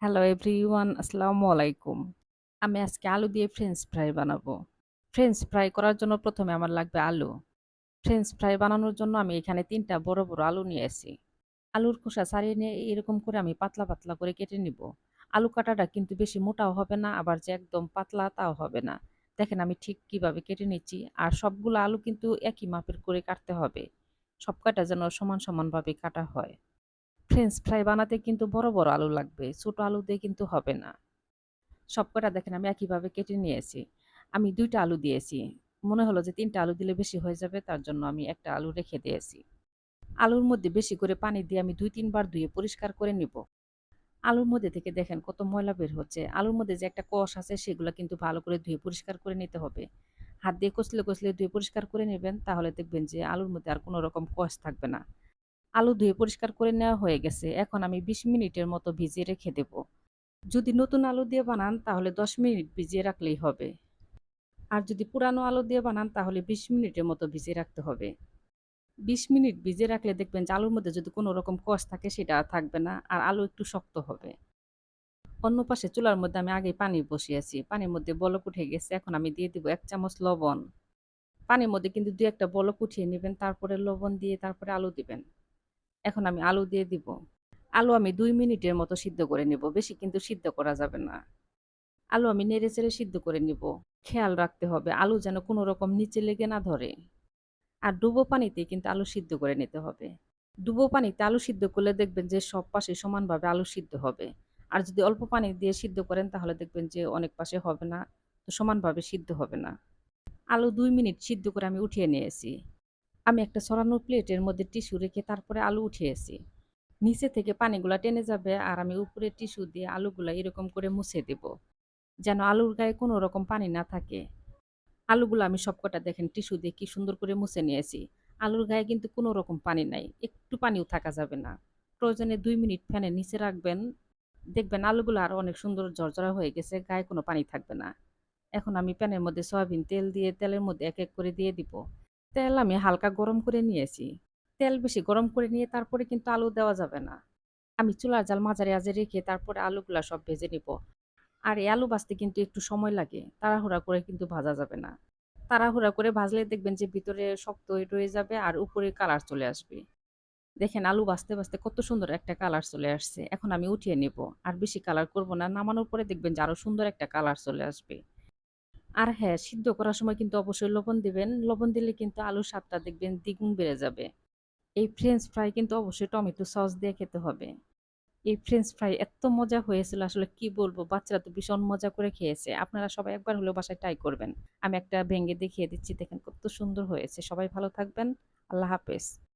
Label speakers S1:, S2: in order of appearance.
S1: Hello everyone, আসসালামু আলাইকুম। আমি আজকে আলু দিয়ে ফ্রেঞ্চ ফ্রাই বানাবো। ফ্রেঞ্চ ফ্রাই করার জন্য ১ম এ আমার লাগবে আলু। ফ্রেঞ্চ ফ্রাই বানানোর জন্য আমি এখানে ৩ টা বড়, বড় আলু নিয়েছি। আলুর খোসা ছাড়িয়ে নিয়ে এরকম করে আমি পাতলা, পাতলা করে কেটে নিবো। আলু কাটাটা কিন্তু বেশি মোটাও হবে না, আবার যে একদম পাতলা তাও হবে না। দেখেন আমি ঠিক কিভাবে কেটে নিচ্ছি। আর সবগুলো আলু কিন্তু একই মাপের করে কাটতে হবে। সব কয়টা যেন সমান, সমানভাবে কাটা হয়। ফ্রেঞ্চ ফ্রাই বানাতে কিন্তু বড়, বড় আলু লাগবে। ছোট আলু দিয়ে কিন্তু হবে না। সবকটা দেখেন আমি একইভাবে কেটে নিয়েছি। আমি ২ টা আলু দিয়েছি। মনে হলো যে ৩ টা আলু দিলে বেশি হয়ে যাবে, তার জন্য আমি ১ টা আলু রেখে দিয়েছি। আলুর মধ্যে বেশি করে পানি দিয়ে আমি ২-৩ বার ধুয়ে পরিষ্কার করে নিব। আলুর মধ্যে থেকে দেখেন কত ময়লা বের হচ্ছে। আলুর মধ্যে যে একটা কষ আছে সেগুলা কিন্তু ভালো করে ধুয়ে পরিষ্কার করে নিতে হবে। হাত দিয়ে কচলে, কচলে ধুয়ে পরিষ্কার করে নিবেন, তাহলে দেখবেন যে আলুর মধ্যে আর কোন রকম কষ থাকবে না। আলু ধুয়ে পরিষ্কার করে নেওয়া হয়ে গেছে। এখন আমি ২০ মিনিটের মতো ভিজিয়ে রেখে দেব। যদি নতুন আলু দিয়ে বানান তাহলে ১০ মিনিট ভিজিয়ে রাখলেই হবে। আর যদি পুরানো আলু দিয়ে বানান তাহলে ২০ মিনিটের মতো ভিজিয়ে রাখতে হবে। ২০ মিনিট ভিজিয়ে রাখলে দেখবেন যে আলুর মধ্যে যদি কোনো রকম কষ থাকে সেটা আর থাকবে না। আর আলু একটু শক্ত হবে। অন্য পাশে চুলার মধ্যে আমি আগেই পানি বসিয়েছি। পানির মধ্যে বলক উঠে গেছে। এখন আমি দিয়ে দিব ১ চামচ লবণ। পানির মধ্যে কিন্তু ২-১ টা বলক উঠিয়ে নিবেন। তারপরে লবণ দিয়ে তারপরে আলু দিবেন। এখন আমি আলু দিয়ে দিব। আলু আমি ২ মিনিটের মতো সিদ্ধ করে নিব। বেশি কিন্তু সিদ্ধ করা যাবে না। আলু আমি নেড়ে-চেড়ে সিদ্ধ করে নিব। খেয়াল রাখতে হবে আলু যেন কোনো রকম নিচে লেগে না ধরে। আর ডুবো পানিতে কিন্তু আলু সিদ্ধ করে নিতে হবে। ডুবো পানিতে আলু সিদ্ধ করলে দেখবেন যে সব পাশে সমানভাবে আলু সিদ্ধ হবে। আর যদি অল্প পানি দিয়ে সিদ্ধ করেন তাহলে দেখবেন যে অনেক পাশে হবে না, তো সমানভাবে সিদ্ধ হবে না। আলু ২ মিনিট সিদ্ধ করে আমি উঠিয়ে নিয়েছি। আমি একটা ছড়ানো প্লেটের মধ্যে টিস্যু রেখে তারপরে আলু উঠিয়েছি। নিচে থেকে পানিগুলা টেনে যাবে আর আমি উপরে টিস্যু দিয়ে আলুগুলা এরকম করে মুছে দেব। যেন আলুর গায়ে কোনো রকম পানি না থাকে। আলুগুলো আমি সবকটা দেখেন টিস্যু দিয়ে কি সুন্দর করে মুছে নিয়েছি। আলুর গায়ে কিন্তু কোনো রকম পানি নাই। একটু পানিও থাকা যাবে না। প্রয়োজনে ২ মিনিট ফ্যানের নিচে রাখবেন। দেখবেন আলুগুলো আরো অনেক সুন্দর ঝরঝরা হয়ে গেছে। গায়ে কোনো পানি থাকবে না। এখন আমি প্যানের মধ্যে সয়াবিন তেল দিয়ে তেলের মধ্যে এক, এক করে দিয়ে দিব। তেল আমি হালকা গরম করে নিয়েছি। তেল বেশি গরম করে নিয়ে তারপরে কিন্তু আলু দেওয়া যাবে না। আমি চুলার জাল মাঝারি আঁচে রেখে তারপরে আলুগুলা সব ভেজে নিব। আর এই আলু ভাজতে কিন্তু একটু সময় লাগে। তাড়াহুড়া করে কিন্তু ভাজা যাবে না। তাড়াহুড়া করে ভাজলে দেখবেন যে ভিতরে শক্ত হয়ে রয়ে যাবে আর উপরে কালার চলে আসবে। দেখেন আলু ভাজতে, ভাজতে কত সুন্দর একটা কালার চলে আসছে। এখন আমি উঠিয়ে নিব। আর বেশি কালার করব না। নামানোর পরে দেখবেন যে আরো সুন্দর একটা কালার চলে আসবে। আর হ্যাঁ, সিদ্ধ করার সময় কিন্তু অবশ্যই লবণ দিবেন। লবণ দিলে কিন্তু আলুর স্বাদটা দেখবেন দ্বিগুণ বেড়ে যাবে। এই ফ্রেঞ্চ ফ্রাই কিন্তু অবশ্যই টমেটো সস দিয়ে খেতে হবে। এই ফ্রেঞ্চ ফ্রাই এত্ত মজা হয়েছিল আসলে কি বলব? বাচ্চারা তো ভীষণ মজা করে খেয়েছে। আপনারা সবাই একবার হলেও বাসায় ট্রাই করবেন। আমি একটা ভেঙে দেখিয়ে দিচ্ছি। দেখেন কত সুন্দর হয়েছে। সবাই ভালো থাকবেন। আল্লাহ হাফেজ।